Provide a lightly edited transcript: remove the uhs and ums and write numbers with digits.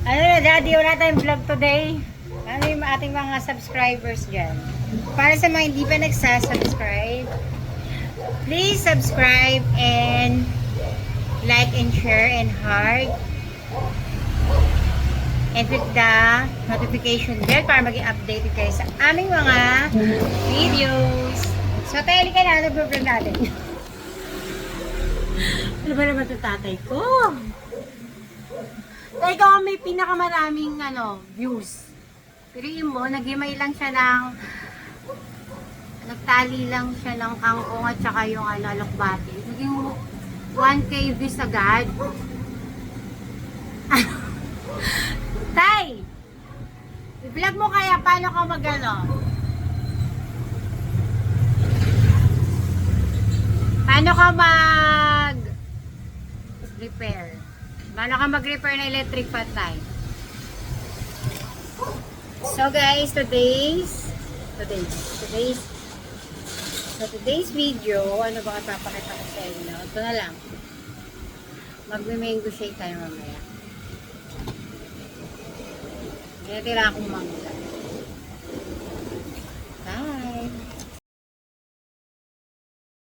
Ano na, Daddy, wala tayong vlog today. Ano yung ating mga subscribers dyan? Para sa mga hindi pa nagsasubscribe, please subscribe and like and share and heart. And click the notification bell para maging updated kayo sa aming mga videos. So, tayo ka na, nag-vlog natin. Ano ba naman ito tatay ko? Tay ko may pinakamaraming views. Piliin mo, nag-himay lang siya ng nagtali lang siya ng kangkong at saka yung alokbati. Naging 1K views agad. Tay! I-vlog mo kaya paano ka paano ka mag-repair? Paano ka mag-repair ng electric fan, Tay? So guys, today's video, ano ba papakita ko sa inyo? Ito na lang. Magme-mango shake tayo mamaya. Kaya tira akong mangga.